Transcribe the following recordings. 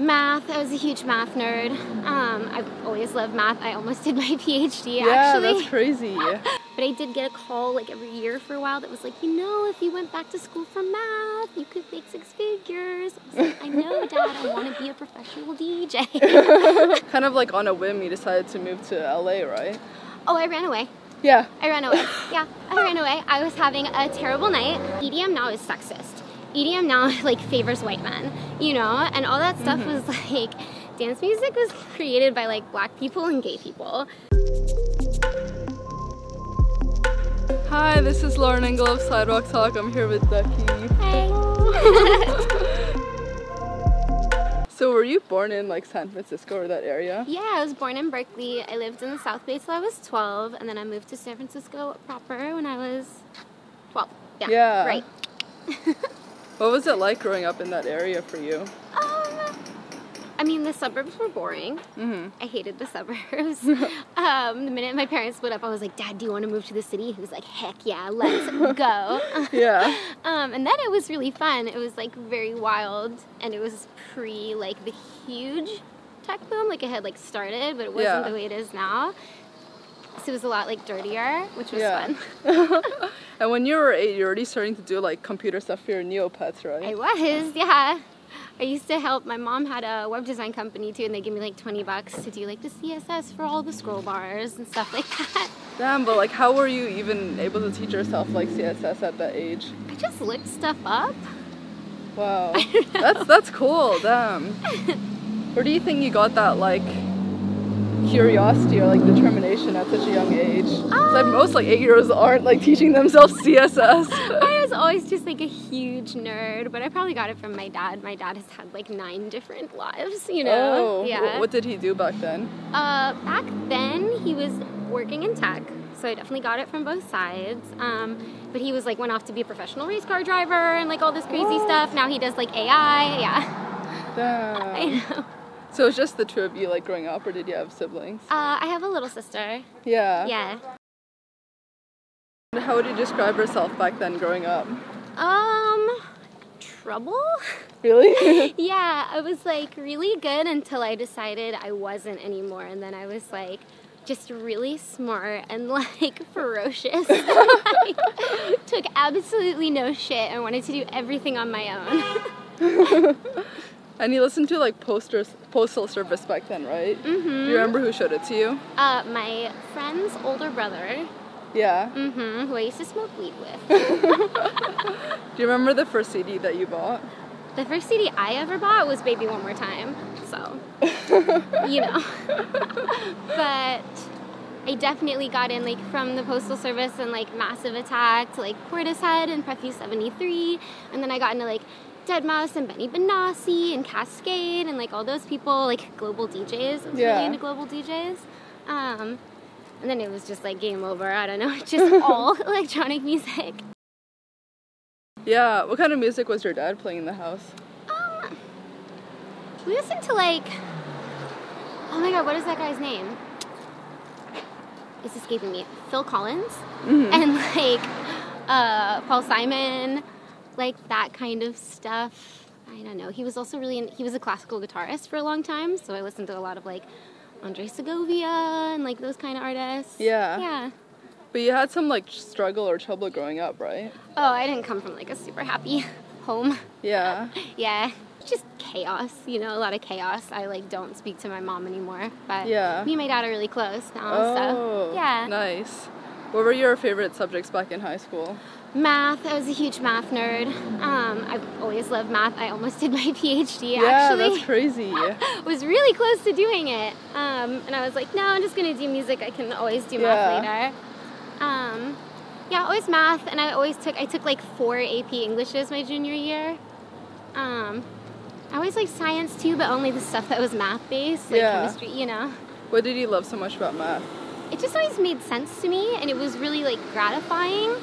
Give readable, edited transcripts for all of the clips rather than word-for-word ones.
Math. I was a huge math nerd. I've always loved math. I almost did my PhD, yeah, actually. Yeah, that's crazy. But I did get a call like every year for a while that was like, you know, if you went back to school for math, you could make 6 figures. I was like, I know, Dad, I want to be a professional DJ. Kind of like on a whim, you decided to move to LA, right? Oh, I ran away. Yeah. I ran away. Yeah, I ran away. I was having a terrible night. EDM now is sexist. EDM now like favors white men, you know, and all that stuff was like, dance music was created by like black people and gay people. Hi, this is Lauren Engel of Sidewalk Talk. I'm here with Ducky. Hey. So were you born in like San Francisco or that area? Yeah, I was born in Berkeley. I lived in the South Bay till I was 12, and then I moved to San Francisco proper when I was 12. Yeah. Right. What was it like growing up in that area for you? I mean, the suburbs were boring. I hated the suburbs. The minute my parents split up, I was like, Dad, do you want to move to the city? He was like, heck yeah, let's go. Yeah. And then it was really fun. It was like very wild, and it was pre like the huge tech boom. Like it had like started, but it wasn't the way it is now. So it was a lot like dirtier, which was fun. And when you were 8, you were already starting to do like computer stuff for your Neopets, right? I was, yeah. I used to help, my mom had a web design company too, and they give me like $20 to do like the CSS for all the scroll bars and stuff like that. Damn, but like how were you even able to teach yourself like CSS at that age? I just looked stuff up. Wow. That's cool, damn. Where do you think you got that like curiosity or like determination at such a young age? Like most like 8-year-olds aren't like teaching themselves CSS. I was always just like a huge nerd, but I probably got it from my dad. My dad has had like 9 different lives, you know? Oh, yeah. What did he do back then? Back then he was working in tech, so I definitely got it from both sides. But he was like went off to be a professional race car driver and like all this crazy stuff. Now he does like AI, yeah. Damn. I know. So it's just the two of you like growing up, or did you have siblings? I have a little sister. Yeah. Yeah. How would you describe yourself back then growing up? Trouble? Really? Yeah, I was like really good until I decided I wasn't anymore, and then I was like just really smart and like ferocious. Like, took absolutely no shit and wanted to do everything on my own. And you listened to like Postal Service back then, right? Do you remember who showed it to you? My friend's older brother. Yeah. Who I used to smoke weed with. Do you remember the first CD that you bought? The first CD I ever bought was Baby One More Time, so, you know. But I definitely got in, like, from the Postal Service and, like, Massive Attack to, like, Portishead and Prefuse 73, and then I got into, like, Deadmau5 and Benny Benassi and Cascade and, like, all those people, like, global DJs. I was really into global DJs. And then it was just, like, game over. I don't know, just all electronic music. Yeah, what kind of music was your dad playing in the house? We listened to like, oh my god, what is that guy's name? It's escaping me. Phil Collins and like Paul Simon, like that kind of stuff. I don't know. He was also he was a classical guitarist for a long time, so I listened to a lot of like Andre Segovia and like those kind of artists. Yeah. Yeah. But you had some like struggle or trouble growing up, right? Oh, I didn't come from like a super happy home. Yeah. Yeah. Just chaos, you know, a lot of chaos. I like don't speak to my mom anymore, but me and my dad are really close now, so yeah. Nice. What were your favorite subjects back in high school? Math. I was a huge math nerd. I've always loved math. I almost did my PhD, yeah, actually. That's crazy. Was really close to doing it. And I was like, no, I'm just going to do music. I can always do math later. Yeah, always math, and I took like 4 AP Englishes my junior year. I always liked science too, but only the stuff that was math-based, like chemistry, you know. What did you love so much about math? It just always made sense to me, and it was really like gratifying.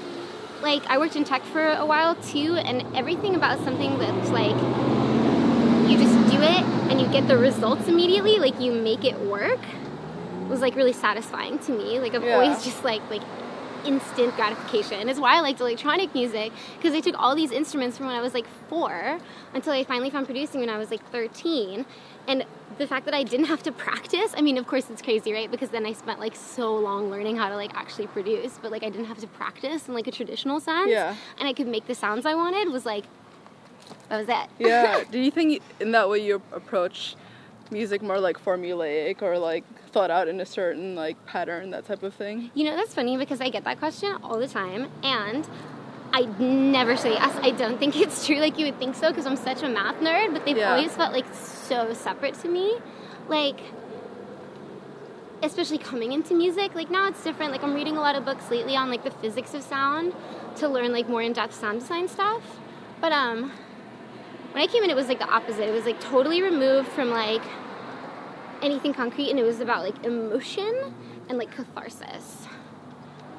Like, I worked in tech for a while too, and everything about something that's like, you just do it and you get the results immediately, like you make it work, was like really satisfying to me. Like I've always just like instant gratification. It's why I liked electronic music, because I took all these instruments from when I was like 4 until I finally found producing when I was like 13. And the fact that I didn't have to practice, I mean, of course it's crazy, right? Because then I spent like so long learning how to like actually produce, but like I didn't have to practice in like a traditional sense. Yeah. And I could make the sounds I wanted, was like, that was it. Yeah. Do you think in that way you approach music more like formulaic or like thought out in a certain like pattern, that type of thing? You know, that's funny because I get that question all the time, and I never say yes. I don't think it's true like you would think so, because I'm such a math nerd, but they've always felt like so separate to me. Like, especially coming into music, like now it's different. Like I'm reading a lot of books lately on like the physics of sound to learn like more in-depth sound design stuff. But when I came in, it was like the opposite. It was like totally removed from like anything concrete, and it was about like emotion and like catharsis.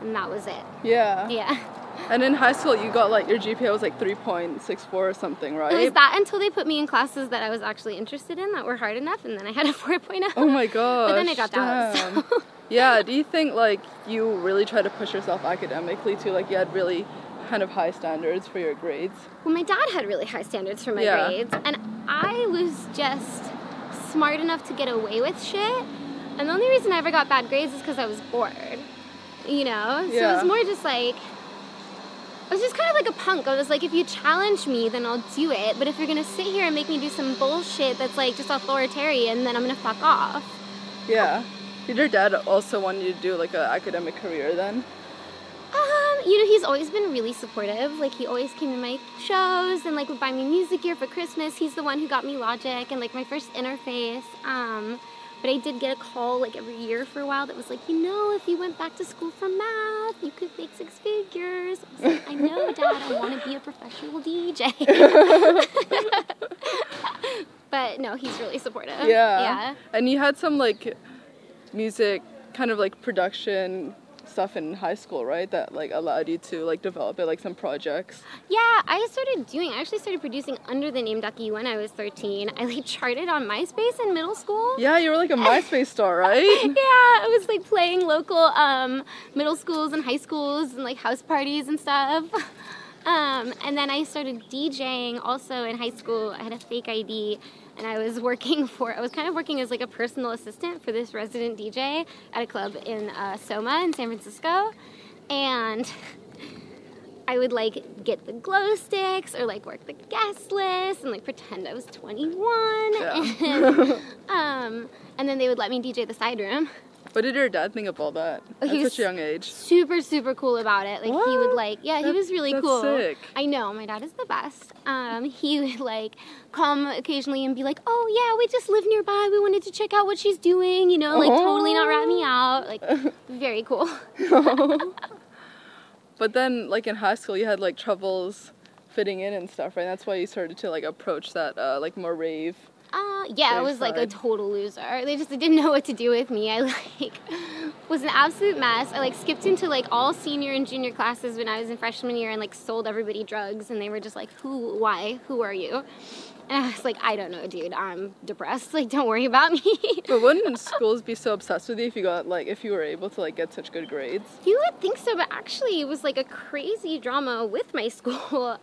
And that was it. Yeah. Yeah. And in high school, you got like, your GPA was like 3.64 or something, right? It was that until they put me in classes that I was actually interested in that were hard enough, and then I had a 4.0. Oh my gosh. But then I dropped out. So. Yeah, do you think like you really try to push yourself academically too? Like you had really kind of high standards for your grades? Well, my dad had really high standards for my grades, and I was just smart enough to get away with shit. And the only reason I ever got bad grades is because I was bored, you know? So it was more just like, I was just kind of like a punk. I was like, if you challenge me, then I'll do it. But if you're going to sit here and make me do some bullshit that's like just authoritarian, then I'm going to fuck off. Yeah. Did your dad also want you to do like an academic career then? You know, he's always been really supportive. Like, he always came to my shows and like would buy me music gear for Christmas. He's the one who got me Logic and like my first interface. But I did get a call like every year for a while that was like, you know, if you went back to school for math, you could make 6 figures. I was like, I know, Dad, I want to be a professional DJ. But no, he's really supportive. Yeah. And you had some like music kind of like production stuff in high school, right? That like allowed you to like develop it, like some projects. Yeah, I actually started producing under the name Ducky when I was 13. I like charted on MySpace in middle school. Yeah, you were like a MySpace star, right? Yeah, I was like playing local middle schools and high schools and like house parties and stuff. And then I started DJing also in high school. I had a fake ID. And I was kind of working as like a personal assistant for this resident DJ at a club in Soma in San Francisco. And I would like get the glow sticks or like work the guest list and like pretend I was 21. Yeah. And then they would let me DJ the side room. What did your dad think of all that at such a young age? Super, super cool about it. Like, he would like, he was really cool. That's sick. I know, my dad is the best. He would like come occasionally and be like, oh yeah, we just live nearby. We wanted to check out what she's doing, you know, like totally not rat me out. Like, very cool. But then, like in high school, you had like troubles fitting in and stuff, right? That's why you started to like approach that like more rave. Yeah, I was like a total loser. They didn't know what to do with me. I like was an absolute mess. I like skipped into like all senior and junior classes when I was in freshman year and like sold everybody drugs, and they were just like, who are you? And I was like, I don't know, dude, I'm depressed. Like, don't worry about me. But wouldn't schools be so obsessed with you if you were able to like get such good grades? You would think so, but actually it was like a crazy drama with my school.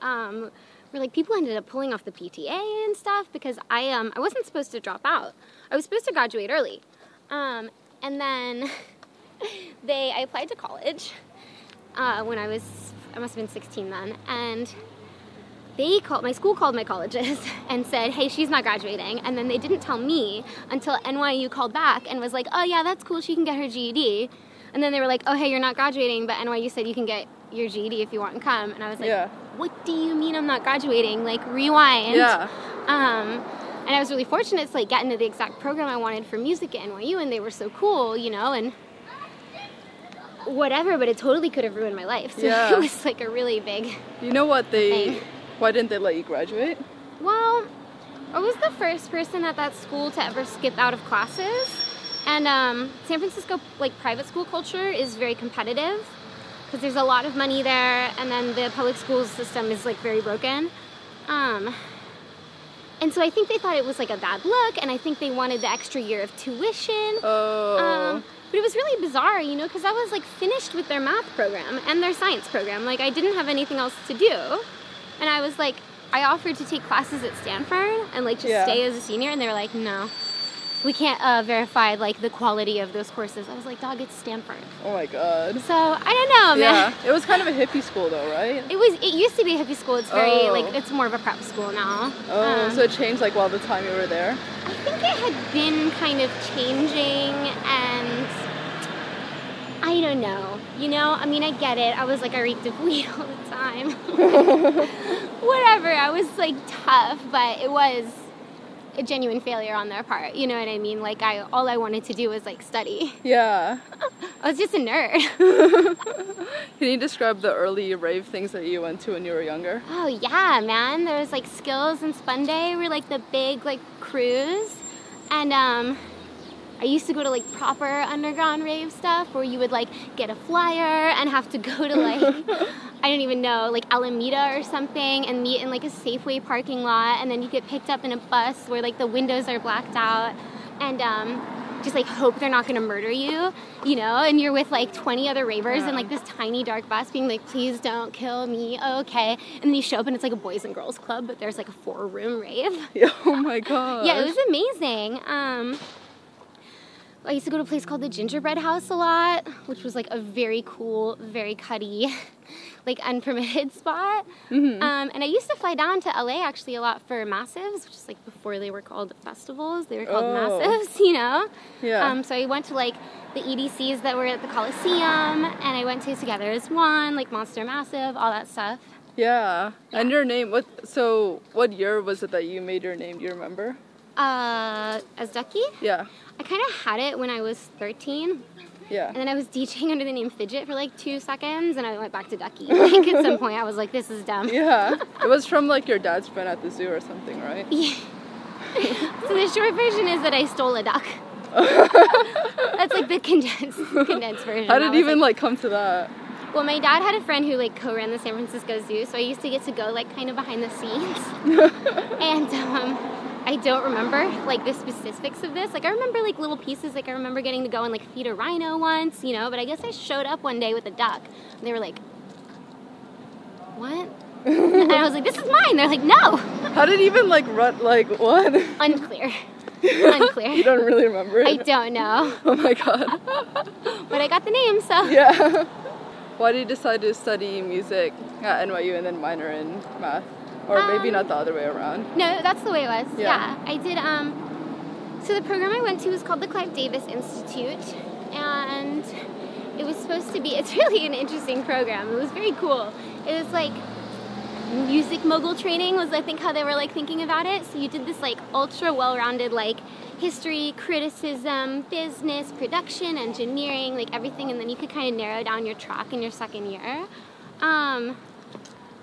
Where like people ended up pulling off the PTA and stuff because I wasn't supposed to drop out. I was supposed to graduate early. And then I applied to college when I must have been 16 then, and my school called my colleges and said, hey, she's not graduating. And then they didn't tell me until NYU called back and was like, oh yeah, that's cool, she can get her GED. And then they were like, oh hey, you're not graduating, but NYU said you can get your GED if you want to come. And I was like, what do you mean I'm not graduating? Like, rewind. Yeah. And I was really fortunate to like get into the exact program I wanted for music at NYU, and they were so cool, you know, and whatever, but it totally could have ruined my life. So it was like a really big You know what why didn't they let you graduate? Well, I was the first person at that school to ever skip out of classes. And San Francisco like private school culture is very competitive because there's a lot of money there, and then the public school system is like very broken. And so I think they thought it was like a bad look, and I think they wanted the extra year of tuition. Oh. But it was really bizarre, you know, because I was like finished with their math program and their science program. Like I didn't have anything else to do. And I was like, I offered to take classes at Stanford and like just stay as a senior, and they were like, no, we can't verify like the quality of those courses. I was like, dog, it's Stanford. Oh my god. So I don't know, man. Yeah, it was kind of a hippie school though, right? It used to be a hippie school. It's very like, it's more of a prep school now. Oh, so it changed like while the time you were there? I think it had been kind of changing, and I don't know. You know, I mean, I get it. I was like, I reeked of weed all the time. Whatever. I was like tough, but it was a genuine failure on their part. You know what I mean? Like all I wanted to do was like study. Yeah. I was just a nerd. Can you describe the early rave things that you went to when you were younger? Oh yeah, man. There was like Skills and Spun Day were like the big like crews, and I used to go to like proper underground rave stuff where you would like get a flyer and have to go to like, I don't even know, like Alameda or something, and meet in like a Safeway parking lot, and then you get picked up in a bus where like the windows are blacked out, and just like hope they're not gonna murder you, you know, and you're with like 20 other ravers in like this tiny dark bus being like, please don't kill me, okay, and then you show up and it's like a boys and girls club, but there's like a 4-room rave. Oh my god. Yeah, it was amazing. I used to go to a place called the Gingerbread House a lot, which was like a very cool, very cutty, like unpermitted spot. And I used to fly down to LA actually a lot for Massives, which is like before they were called festivals, they were called Massives, you know? Yeah. So I went to like the EDCs that were at the Coliseum, and I went to Together as One, like Monster Massive, all that stuff. Yeah. And your name, what year was it that you made your name? Do you remember? As Ducky? Yeah. I kind of had it when I was 13. Yeah. And then I was DJing under the name Fidget for like 2 seconons, and I went back to Ducky. Like at some point I was like, this is dumb. Yeah. It was from like your dad's friend at the zoo or something, right? Yeah. So the short version is that I stole a duck. That's like the condensed version. How did it even like come to that? Well, my dad had a friend who like co-ran the San Francisco Zoo, so I used to get to go like kind of behind the scenes. And I don't remember like the specifics of this. Like I remember like little pieces. Like I remember getting to go and like feed a rhino once, you know. But I guess I showed up one day with a duck, and they were like, "What?" And I was like, "This is mine." They're like, "No." How did it even like run? Like what? Unclear. Unclear. You don't really remember it? I don't know. Oh my god. But I got the name, so. Yeah. Why did you decide to study music at NYU and then minor in math? Or maybe not the other way around. No, that's the way it was. Yeah. I did, so the program I went to was called the Clive Davis Institute, and it was supposed to be, it's really an interesting program. It was very cool. It was like music mogul training was, I think, how they were like thinking about it. So you did this like ultra well-rounded like history, criticism, business, production, engineering, like everything, and then you could kind of narrow down your track in your second year.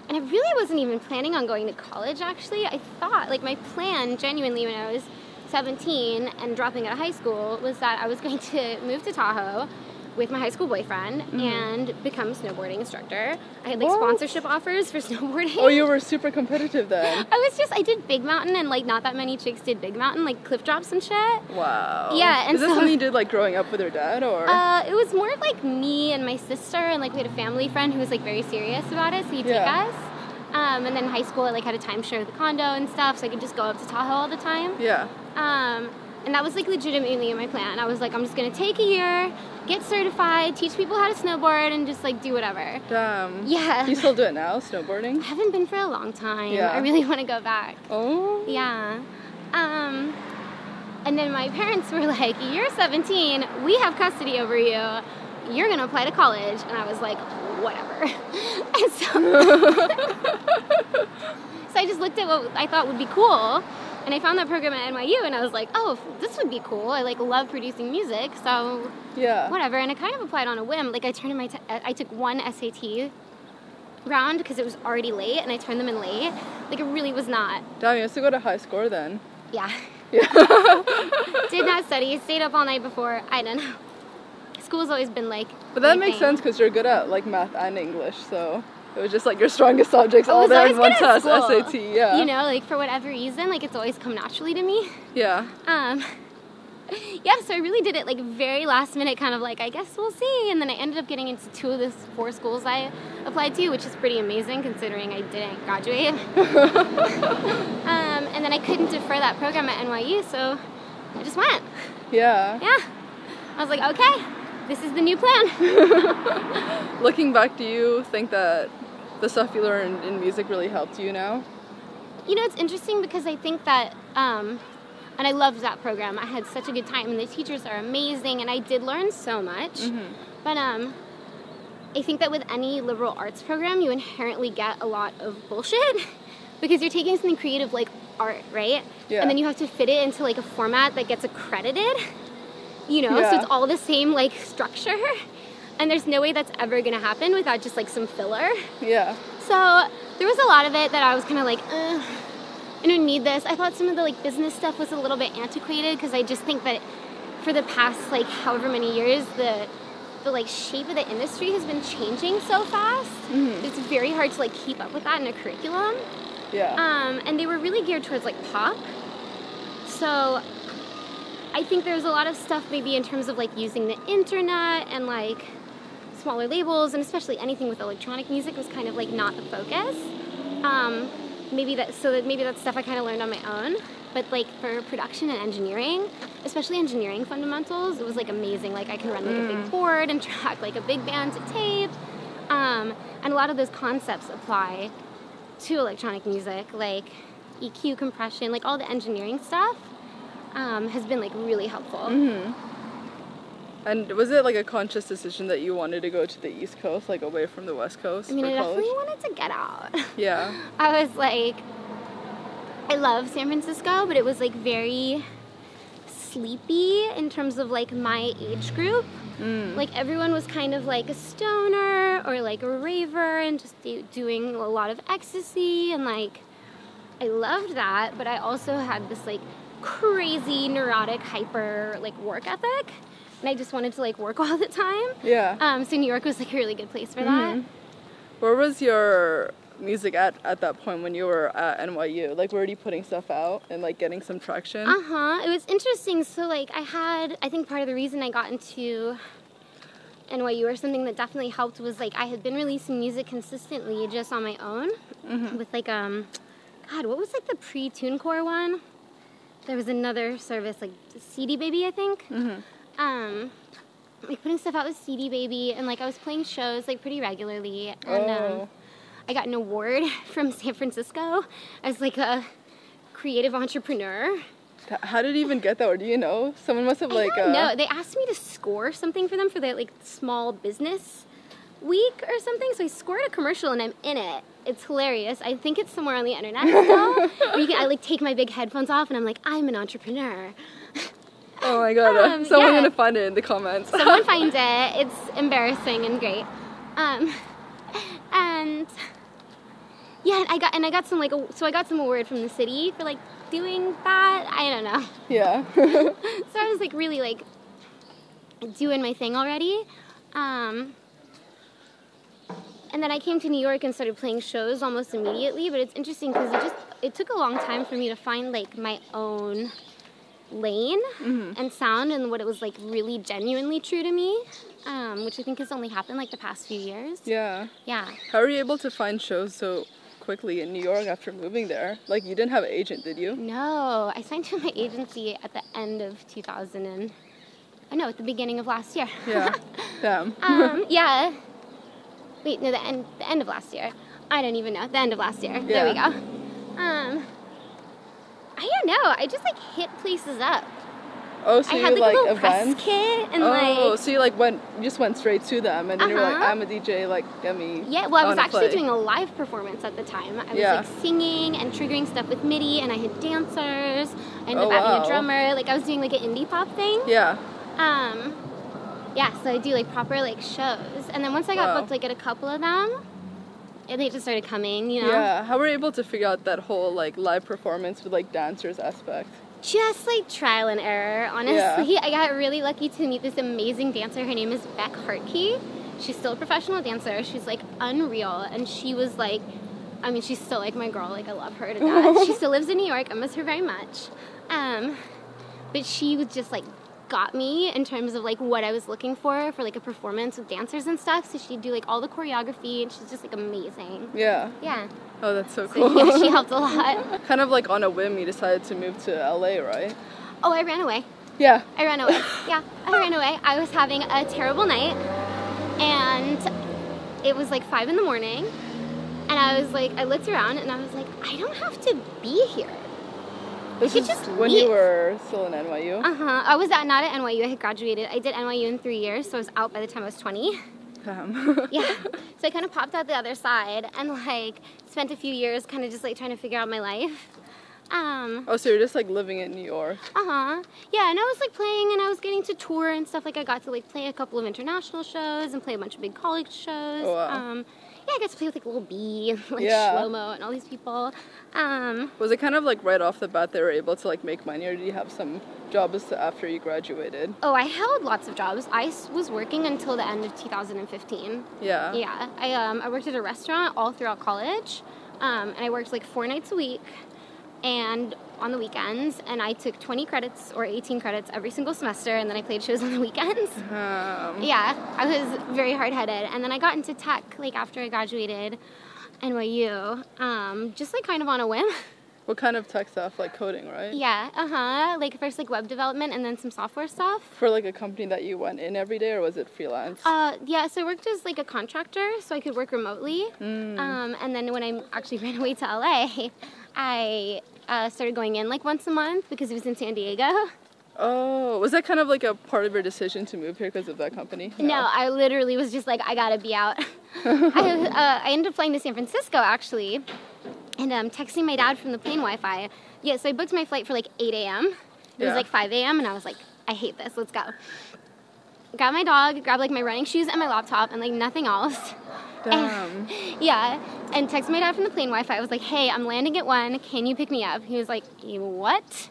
And I really wasn't even planning on going to college, actually. I thought, like, my plan, genuinely, when I was 17 and dropping out of high school, was that I was going to move to Tahoe with my high school boyfriend and become a snowboarding instructor. I had, like, sponsorship offers for snowboarding. Oh, you were super competitive then. I did Big Mountain, and, like, not that many chicks did Big Mountain, like, cliff drops and shit. Wow. Yeah, and Is this something you did, like, growing up with your dad, or? It was more like me and my sister, and, like, we had a family friend who was, like, very serious about it, so he'd take us. And then in high school, I, like, had a timeshare with the condo and stuff, so I could just go up to Tahoe all the time. Yeah. And that was, like, legitimately my plan. I was like, I'm just going to take a year, get certified, teach people how to snowboard, and just, like, do whatever. Damn. Yeah. Do you still do it now, snowboarding? I haven't been for a long time. Yeah. I really want to go back. Oh. Yeah. And then my parents were like, you're 17, we have custody over you, you're going to apply to college. And I was like, whatever. And so I just looked at what I thought would be cool, and I found that program at NYU, and I was like, oh, this would be cool. I, like, love producing music, so whatever. And I kind of applied on a whim. Like, I turned in I took one SAT round because it was already late, and I turned them in late. Like, it really was not. Damn, you have to go to high score then. Yeah. Did not study, stayed up all night before. I don't know. School's always been like. But that makes sense because you're good at like math and English, so. It was just like your strongest subjects all there in one test, SAT, yeah. You know, like for whatever reason, like it's always come naturally to me. Yeah. Yeah, so I really did it like very last minute, kind of like, I guess we'll see. And then I ended up getting into 2 of the 4 schools I applied to, which is pretty amazing considering I didn't graduate. And then I couldn't defer that program at NYU, so I just went. Yeah. Yeah. I was like, okay, this is the new plan. Looking back, do you think that the stuff you learned in music really helped you now? You know, it's interesting because I think that, and I loved that program. I had such a good time, and the teachers are amazing, and I did learn so much. Mm-hmm. But I think that with any liberal arts program, you inherently get a lot of bullshit because you're taking something creative like art, right? Yeah. And then you have to fit it into like a format that gets accredited, you know? Yeah. So it's all the same like structure, and there's no way that's ever gonna happen without just like some filler. Yeah. So there was a lot of it that I was kind of like, I don't need this. I thought some of the like business stuff was a little bit antiquated because I just think that for the past like however many years the like shape of the industry has been changing so fast. Mm-hmm. It's very hard to like keep up with that in a curriculum. Yeah. And they were really geared towards like pop. So I think there's a lot of stuff maybe in terms of like using the internet and like smaller labels, and especially anything with electronic music was kind of like not the focus. Maybe that's stuff I kind of learned on my own, but like for production and engineering, especially engineering fundamentals, it was like amazing. Like I can run like a big board and track like a big band to tape, and a lot of those concepts apply to electronic music, like EQ, compression, like all the engineering stuff has been like really helpful. Mm-hmm. And was it like a conscious decision that you wanted to go to the East Coast, like away from the West Coast? I mean, I definitely wanted to get out. Yeah. I was like, I love San Francisco, but it was like very sleepy in terms of like my age group. Like everyone was kind of like a stoner or like a raver and just doing a lot of ecstasy, and like I loved that, but I also had this like crazy neurotic hyper like work ethic. And I just wanted to like work all the time. Yeah. So New York was like a really good place for that. Where was your music at that point when you were at NYU? Like, where were you putting stuff out and like getting some traction? It was interesting. So like I think part of the reason I got into NYU or something that definitely helped was like I had been releasing music consistently just on my own with like God, what was like the pre-TuneCore one? There was another service like CD Baby, I think. Like putting stuff out with CD Baby, and like I was playing shows like pretty regularly, and I got an award from San Francisco as like a creative entrepreneur. How did you even get that? Or do you know? Someone must have like. No, they asked me to score something for them for their like small business week or something. So I scored a commercial and I'm in it. It's hilarious. I think it's somewhere on the internet still. I like take my big headphones off and I'm like, I'm an entrepreneur. Oh my god, someone's gonna find it in the comments. Someone finds it. It's embarrassing and great. And yeah, I got some like I got some award from the city for like doing that. I don't know. Yeah. So I was like really like doing my thing already. And then I came to New York and started playing shows almost immediately, but it's interesting because it took a long time for me to find like my own lane and sound and what it was like really genuinely true to me, which I think has only happened like the past few years. Yeah. Yeah. How were you able to find shows so quickly in New York after moving there? Like you didn't have an agent, did you? No, I signed to my agency at the end of at the beginning of last year. Yeah. Damn. Yeah. Wait, no, the end of last year. I don't even know. The end of last year. Yeah. There we go. I don't know. I just like hit places up. Oh, so I you had like a little events? press kit and so you just went straight to them and then you were like, I'm a DJ, like get me. Yeah, well I was actually doing a live performance at the time. I was like singing and triggering stuff with MIDI, and I had dancers. I ended up having a drummer. Like I was doing like an indie pop thing. Yeah. Yeah, so I do like proper like shows, and then once I got booked like at a couple of them, and they just started coming, you know. Yeah, how were you able to figure out that whole like live performance with like dancers aspect? Just like trial and error, honestly. Yeah. I got really lucky to meet this amazing dancer. Her name is Beck Hartkey. She's still a professional dancer. She's like unreal. And she was like, I mean, she's still like my girl. Like, I love her to death. She still lives in New York. I miss her very much. But she was just like got me in terms of like what I was looking for like a performance with dancers and stuff. So she'd do like all the choreography, and she's just like amazing. Yeah. Yeah. Oh, that's so cool. Yeah, she helped a lot. Kind of like on a whim, you decided to move to LA, right? Oh, I ran away. Yeah. I ran away. Yeah, I ran away. I was having a terrible night, and it was like 5 a.m, and I was like, I looked around, and I was like, I don't have to be here. This is just when leave. you were still in NYU? I was not at NYU. I had graduated. I did NYU in 3 years, so I was out by the time I was 20. Damn. Yeah. So I kind of popped out the other side and like spent a few years kind of just like trying to figure out my life. Oh, so you're just like living in New York? Yeah, and I was like playing, and I was getting to tour and stuff. Like I got to like play a couple of international shows and play a bunch of big college shows. Oh, wow. Yeah, I got to play with like Lil B and like Yeah. Shlomo and all these people. Was it kind of like right off the bat they were able to like make money, or did you have some jobs after you graduated? Oh, I held lots of jobs. I was working until the end of 2015. Yeah. Yeah, I worked at a restaurant all throughout college, and I worked like 4 nights a week, and on the weekends, and I took 20 credits or 18 credits every single semester, and then I played shows on the weekends. Yeah, I was very hard-headed, and then I got into tech like after I graduated NYU, just like kind of on a whim. What kind of tech stuff? Like coding, right? Yeah, like first like web development and then some software stuff. For like a company that you went in every day, or was it freelance? Yeah, so I worked as like a contractor, so I could work remotely. And then when I actually ran away to LA, I started going in like once a month because it was in San Diego. Oh, was that kind of like a part of your decision to move here because of that company? No, I literally was just like, I gotta be out. I ended up flying to San Francisco actually, and texting my dad from the plane Wi-Fi. Yeah, so I booked my flight for like 8 a.m. It was like 5 a.m. and I was like, I hate this, let's go. Got my dog, grabbed like my running shoes and my laptop and like nothing else. Damn. Yeah, and texted my dad from the plane Wi-Fi. I was like, hey, I'm landing at 1, can you pick me up? He was like, what?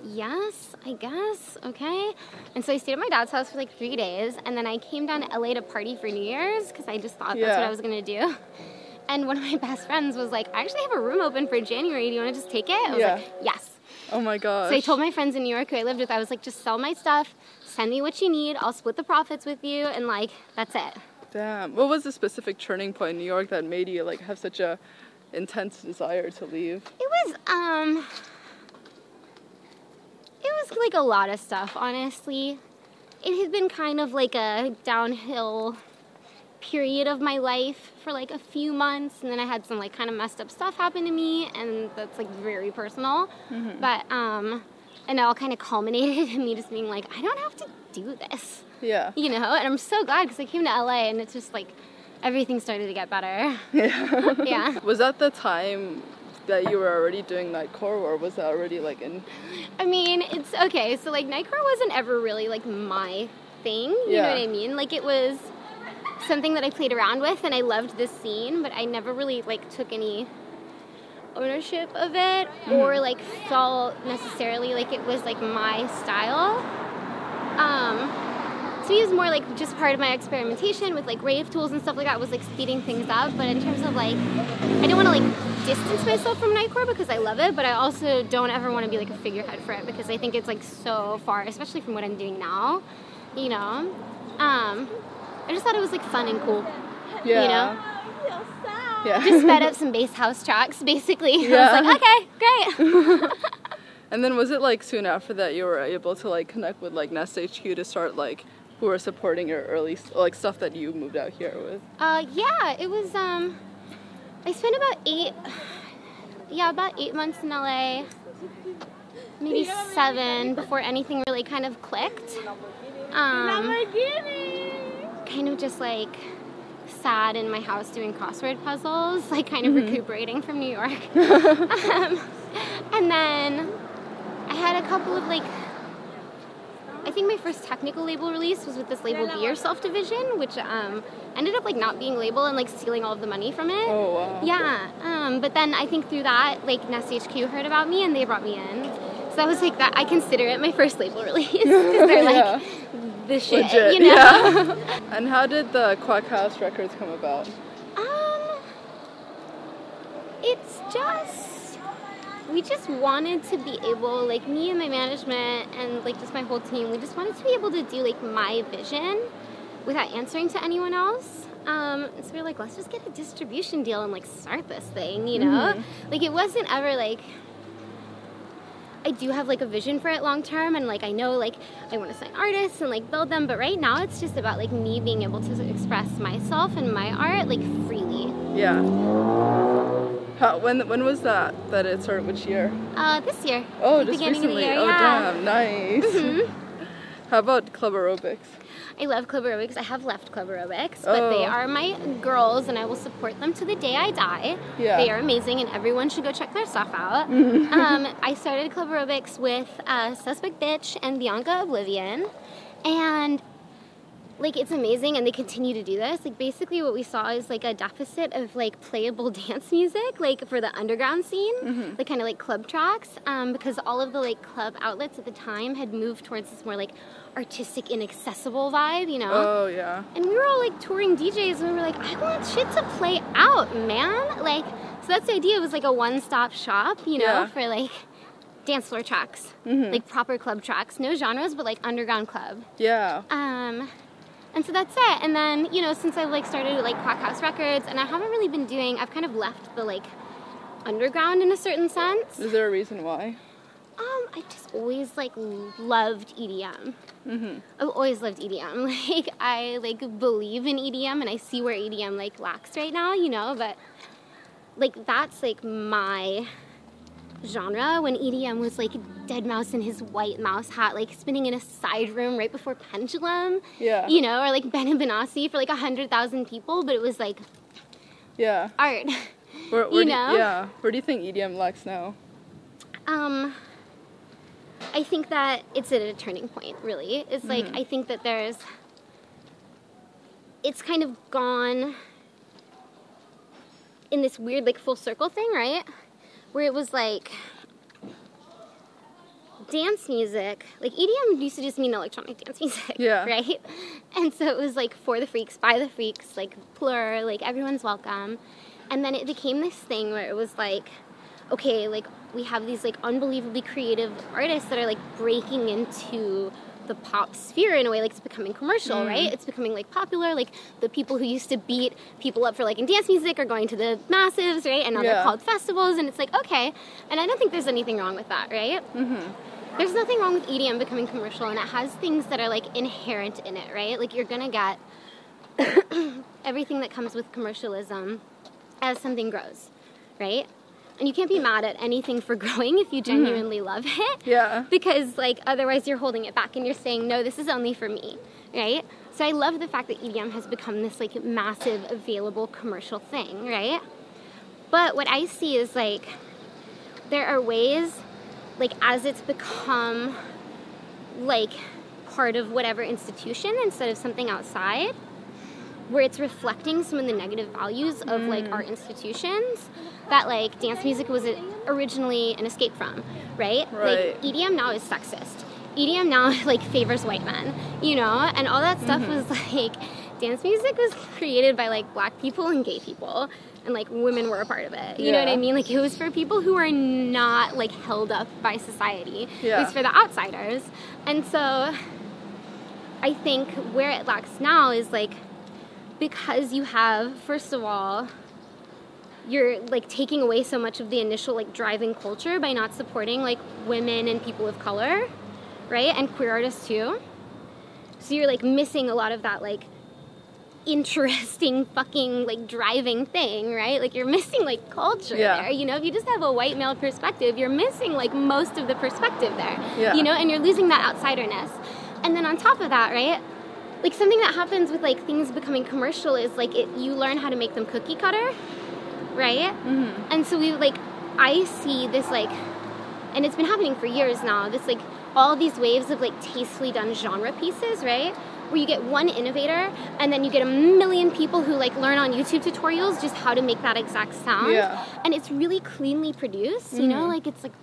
Yes, I guess, okay. And so I stayed at my dad's house for like 3 days, and then I came down to LA to party for New Year's because I just thought that's what I was gonna do. And one of my best friends was like, I actually have a room open for January, do you wanna just take it? I was like, yes. Oh my gosh. So I told my friends in New York who I lived with, I was like, just sell my stuff, send me what you need, I'll split the profits with you, and like, that's it. Damn. What was the specific turning point in New York that made you like have such a intense desire to leave? It was like a lot of stuff, honestly. It had been kind of like a downhill period of my life for like a few months, and then I had some like kind of messed up stuff happen to me, and that's like very personal. But and it all kind of culminated in me just being like, I don't have to do this. Yeah. You know, and I'm so glad because I came to LA and it's just like everything started to get better. Yeah. Yeah. Was that the time that you were already doing nightcore, or was that already like in? I mean, it's okay. So like nightcore wasn't ever really like my thing. You know what I mean? Like it was something that I played around with, and I loved this scene, but I never really like took any ownership of it or like felt necessarily like it was like my style. To me, it was more like just part of my experimentation with like rave tools and stuff like that, was like speeding things up. But in terms of like, I didn't want to like distance myself from nightcore because I love it, but I also don't ever want to be like a figurehead for it because I think it's like so far, especially from what I'm doing now, you know. I just thought it was like fun and cool, you know. Yeah. Just sped up some bass house tracks, basically. I was like, okay, great. And then was it like soon after that you were able to like connect with like Nest HQ to start like who were supporting your early like stuff that you moved out here with? Yeah, it was I spent about 8 months in LA, maybe 7 before anything really kind of clicked. Kind of just like sad in my house doing crossword puzzles, like kind of recuperating from New York. And then I had a couple of like, I think my first technical label release was with this label Be Yourself Division, which ended up like not being label and like stealing all of the money from it. Oh wow. Yeah, but then I think through that, like Nest HQ heard about me and they brought me in. So that was like that, I consider it my first label release. Because they're like, the shit, Legit, you know? Yeah. And how did the Quack House records come about? It's just, we just wanted to be able, like me and my management and like just my whole team, we just wanted to be able to do like my vision without answering to anyone else. So we were like, let's just get a distribution deal and like start this thing, you know? Like it wasn't ever like, I do have like a vision for it long term, and like I know like I want to sign artists and like build them, but right now it's just about like me being able to express myself and my art like freely. Yeah. When was that it started? Which year? This year. Oh, like just beginning recently. Of the year, Oh, yeah. damn, nice. How about club aerobics? I love club aerobics. I have left club aerobics, but they are my girls, and I will support them to the day I die. Yeah. They are amazing, and everyone should go check their stuff out. I started club aerobics with Suspect Bitch and Bianca Oblivion, and like it's amazing, and they continue to do this. Like basically what we saw is like a deficit of like playable dance music, like for the underground scene, like kind of like club tracks, because all of the like club outlets at the time had moved towards this more like artistic, inaccessible vibe, you know? Oh, yeah. And we were all like touring DJs, and we were like, I want shit to play out, man. Like, so that's the idea. It was like a one-stop shop, you know, for like dance floor tracks, like proper club tracks, no genres, but like underground club. Yeah. And so that's it. And then, you know, since I've like started like Quack House Records, and I haven't really been doing, I've kind of left the like underground in a certain sense. Is there a reason why? I just always like loved EDM. I've always loved EDM. Like I like believe in EDM, and I see where EDM like lacks right now, you know, but like that's like my genre, when EDM was like Deadmau5 in his white mouse hat, like spinning in a side room right before Pendulum, you know, or like Ben and Benassi for like 100,000 people, but it was like art. Where you know? Where do you think EDM lacks now? I think that it's at a turning point, really. It's like, I think that it's kind of gone in this weird like full circle thing, right? Where it was like dance music, like EDM used to just mean electronic dance music, right? And so it was like for the freaks, by the freaks, like plur, like everyone's welcome. And then it became this thing where it was like, okay, like we have these like unbelievably creative artists that are like breaking into the pop sphere in a way, like it's becoming commercial, right? It's becoming like popular, like the people who used to beat people up for like in dance music are going to the massives, right? And now they're called festivals, and it's like, okay. And I don't think there's anything wrong with that, right? There's nothing wrong with EDM becoming commercial, and it has things that are like inherent in it, right? Like you're gonna get everything that comes with commercialism as something grows, right? And you can't be mad at anything for growing if you genuinely love it. Because, like, otherwise you're holding it back and you're saying, no, this is only for me, right? So I love the fact that EDM has become this, like, massive, available commercial thing, right? But what I see is, like, there are ways, like, as it's become, like, part of whatever institution instead of something outside, where it's reflecting some of the negative values of, like, our institutions that, like, dance music was originally an escape from, right? Like, EDM now is sexist. EDM now, like, favors white men, you know? And all that stuff was, like, dance music was created by, like, black people and gay people, and, like, women were a part of it. You know what I mean? Like, it was for people who are not, like, held up by society. It was for the outsiders. And so I think where it lacks now is, like, because you have, first of all, you're like taking away so much of the initial like driving culture by not supporting like women and people of color, right? And queer artists too. So you're like missing a lot of that like interesting fucking like driving thing, right? Like you're missing like culture there, you know? If you just have a white male perspective, you're missing like most of the perspective there, you know? And you're losing that outsiderness. And then on top of that, right? Like something that happens with like things becoming commercial is like you learn how to make them cookie cutter, right? And so I see this like, and it's been happening for years now, this like all these waves of like tastefully done genre pieces, right? Where you get one innovator and then you get a million people who like learn on YouTube tutorials just how to make that exact sound. And it's really cleanly produced, you know, like it's like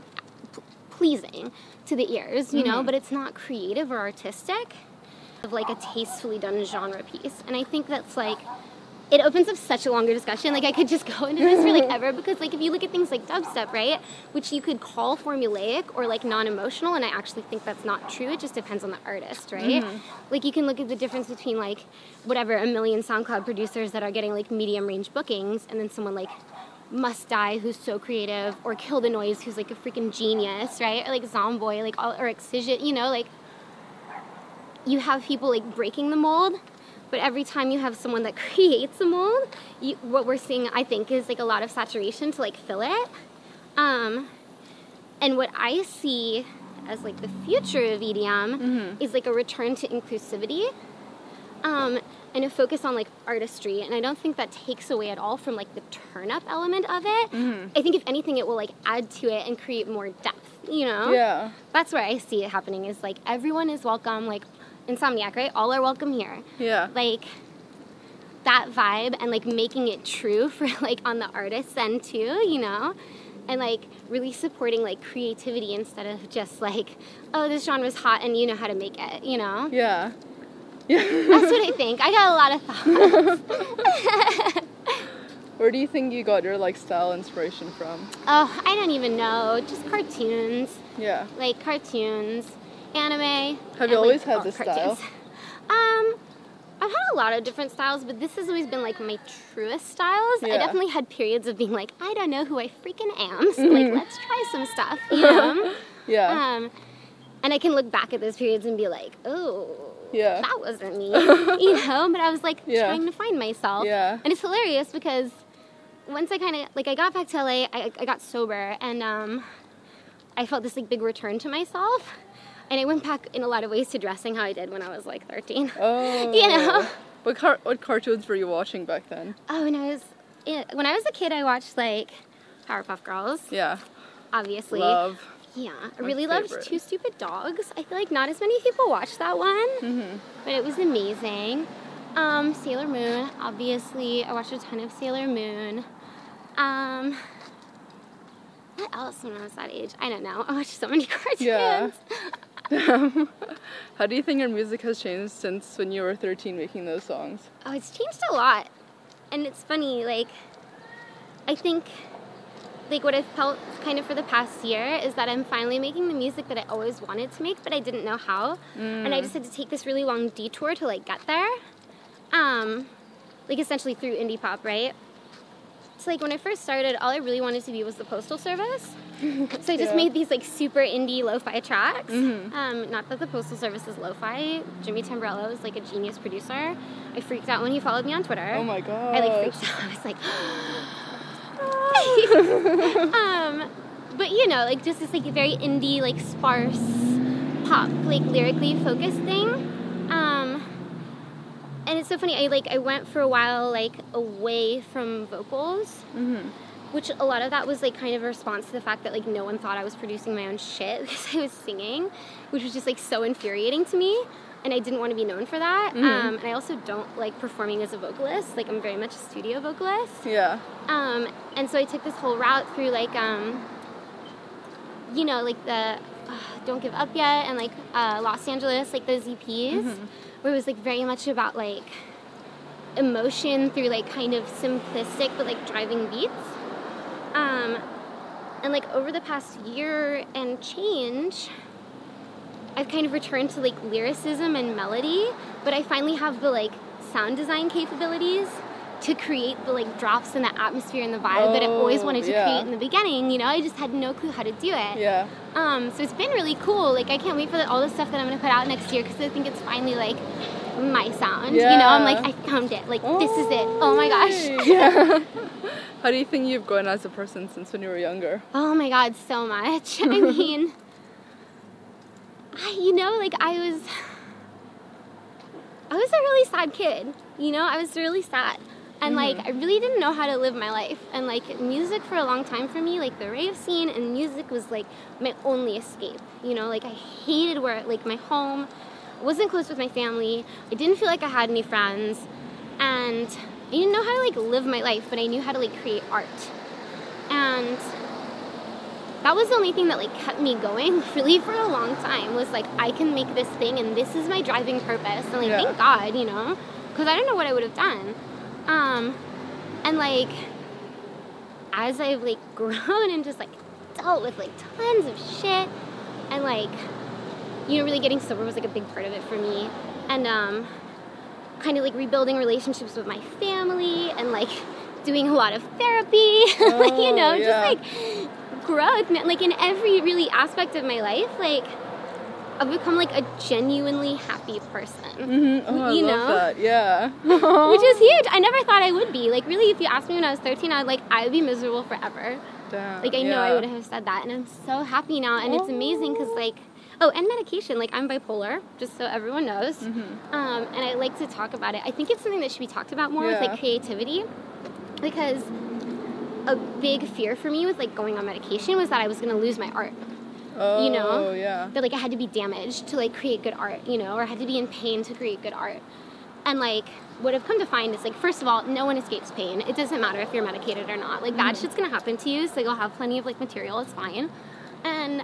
pleasing to the ears, you know, but it's not creative or artistic. of like a tastefully done genre piece. And I think that's like, it opens up such a longer discussion. Like I could just go into this for like ever, because like if you look at things like dubstep, right, which you could call formulaic or like non-emotional, and I actually think that's not true. It just depends on the artist, right? Like you can look at the difference between like whatever, a million SoundCloud producers that are getting like medium range bookings, and then someone like Must Die who's so creative, or Kill the Noise who's like a freaking genius, right? Or like Zomboy, like all, or Excision, you know, like you have people like breaking the mold. But every time you have someone that creates a mold, what we're seeing, I think, is like a lot of saturation to like fill it. And what I see as like the future of EDM is like a return to inclusivity and a focus on like artistry. And I don't think that takes away at all from like the turn up element of it. I think if anything, it will like add to it and create more depth, you know? Yeah. That's where I see it happening, is like everyone is welcome, like Insomniac, right? All are welcome here. Yeah. Like that vibe, and like making it true for like on the artist's end too, you know? And like really supporting like creativity instead of just like, oh, this genre's hot and you know how to make it, you know? Yeah. Yeah. That's what I think. I got a lot of thoughts. Where do you think you got your like style inspiration from? Oh, I don't even know. Just cartoons. Yeah. Like cartoons. Anime. Have you always had this style? I've had a lot of different styles, but this has always been like my truest styles. Yeah. I definitely had periods of being like, I don't know who I freaking am, so like let's try some stuff, you know? Yeah. And I can look back at those periods and be like, oh, yeah, that wasn't me, you know? But I was like trying to find myself. Yeah. And it's hilarious because once I kind of, like I got back to LA, I got sober, and I felt this like big return to myself. And I went back in a lot of ways to dressing how I did when I was like 13. Oh. You know? What cartoons were you watching back then? Oh, when I was a kid, I watched like Powerpuff Girls. Yeah. Obviously. Love. Yeah. I really loved Two Stupid Dogs. I feel like not as many people watched that one. But it was amazing. Sailor Moon, obviously. I watched a ton of Sailor Moon. What else when I was that age? I don't know. I watched so many cartoons. Yeah. How do you think your music has changed since when you were 13 making those songs? Oh, it's changed a lot. And it's funny, like, I think, like, what I've felt kind of for the past year is that I'm finally making the music that I always wanted to make, but I didn't know how. And I just had to take this really long detour to, like, get there. Like, essentially through indie pop, right? So, like, when I first started, all I really wanted to be was the Postal Service. So I just made these, like, super indie lo-fi tracks. Not that the Postal Service is lo-fi. Jimmy Tamborello is, like, a genius producer. I freaked out when he followed me on Twitter. Oh, my God. I, like, freaked out. I was like, but, you know, like, just this, like, very indie, like, sparse pop, like, lyrically focused thing. And it's so funny, I went for a while, like, away from vocals, which a lot of that was, like, kind of a response to the fact that, like, no one thought I was producing my own shit because I was singing, which was just, like, so infuriating to me, and I didn't want to be known for that. And I also don't like performing as a vocalist. Like, I'm very much a studio vocalist. Yeah. And so I took this whole route through, like, you know, like, the Don't Give Up Yet and, like, Los Angeles, like, those EPs. Where it was, like, very much about, like, emotion through, like, kind of simplistic but, like, driving beats. And, like, over the past year and change, I've kind of returned to, like, lyricism and melody, but I finally have the, like, sound design capabilities to create the, like, drops and the atmosphere and the vibe that I've always wanted to create in the beginning, you know? I just had no clue how to do it. Yeah. So it's been really cool. Like, I can't wait for all the stuff that I'm going to put out next year because I think it's finally, like, my sound. Yeah. You know, I'm like, I found it. Like, this is it. Oh, my gosh. Yeah. How do you think you've grown as a person since when you were younger? Oh, my God, so much. I mean, you know, like, I was a really sad kid. You know, I was really sad. And, like, I really didn't know how to live my life. And, like, music for a long time for me, like, the rave scene and music was, like, my only escape. You know, like, I hated like, my home. I wasn't close with my family. I didn't feel like I had any friends. And I didn't know how to, like, live my life, but I knew how to, like, create art. And that was the only thing that like kept me going really for a long time, was like, I can make this thing and this is my driving purpose. And like, thank God, you know, because I don't know what I would have done. And like, as I've like grown and just like dealt with like tons of shit, and like, you know, really getting sober was like a big part of it for me. And kind of like rebuilding relationships with my family, and like doing a lot of therapy, like, you know, just like growth, like in every really aspect of my life. Like, I've become like a genuinely happy person. Oh, you I love that. Yeah. Which is huge. I never thought I would be. Like, really, if you asked me when I was 13, I would be miserable forever. Damn. Like, I know I would have said that, and I'm so happy now, and it's amazing because like, oh, and medication. Like, I'm bipolar, just so everyone knows. And I like to talk about it. I think it's something that should be talked about more with like creativity, because a big fear for me with like going on medication was that I was going to lose my art. You know? That like I had to be damaged to like create good art, you know, or I had to be in pain to create good art. And like, what I've come to find is like, first of all, no one escapes pain. It doesn't matter if you're medicated or not. Like, bad shit's gonna happen to you, so you'll have plenty of like material, it's fine. And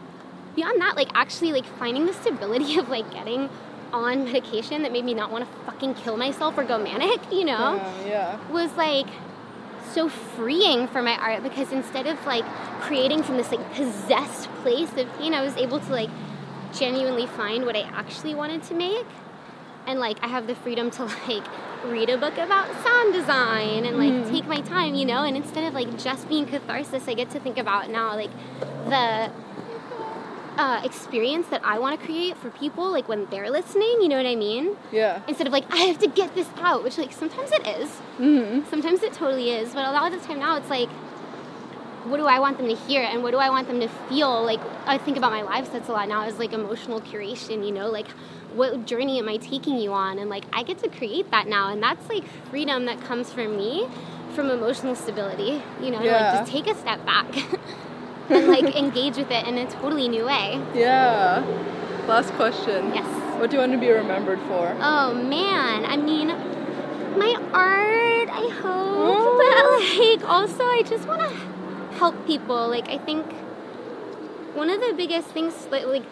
beyond that, like, actually like finding the stability of like getting on medication that made me not want to fucking kill myself or go manic, you know, was like so freeing for my art, because instead of like creating from this like possessed place of pain, I was able to like genuinely find what I actually wanted to make. And like, I have the freedom to like read a book about sound design and like take my time, you know, and instead of like just being catharsis, I get to think about now like the experience that I want to create for people, like when they're listening, you know what I mean? Yeah. Instead of like, I have to get this out, which like sometimes it is. Sometimes it totally is, but a lot of the time now it's like, what do I want them to hear, and what do I want them to feel? Like, I think about my live sets a lot now as like emotional curation, you know, like what journey am I taking you on? And like, I get to create that now, and that's like freedom that comes from me, from emotional stability, you know, like just take a step back and like engage with it in a totally new way. Yeah. Last question. Yes. What do you want to be remembered for? Oh man, I mean, my art, I hope, but like also I just want to help people. Like, I think one of the biggest things, like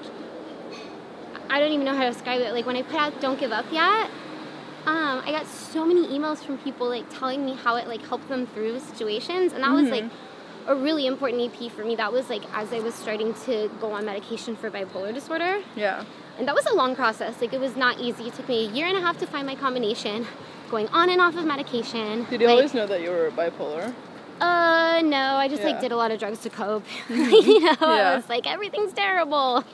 I don't even know how to describe it, like when I put out Don't Give Up Yet, I got so many emails from people like telling me how it like helped them through situations, and that was like a really important EP for me. That was like as I was starting to go on medication for bipolar disorder. Yeah. And that was a long process. Like, it was not easy. It took me a year and a half to find my combination, going on and off of medication. Did you always know that you were bipolar? No, I just like did a lot of drugs to cope. You know, I was like, everything's terrible.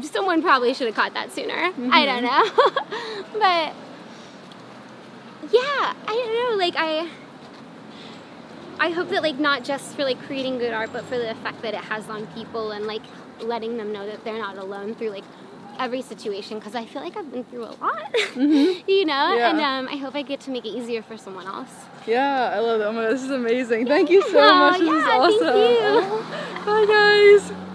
Someone probably should have caught that sooner. I don't know. But yeah, I don't know, like I hope that like not just for like creating good art, but for the effect that it has on people, and like letting them know that they're not alone through like every situation, because I feel like I've been through a lot, you know, and I hope I get to make it easier for someone else. Yeah, I love it. Oh my God, this is amazing. Thank you so much. This is awesome. Thank you. Bye, guys.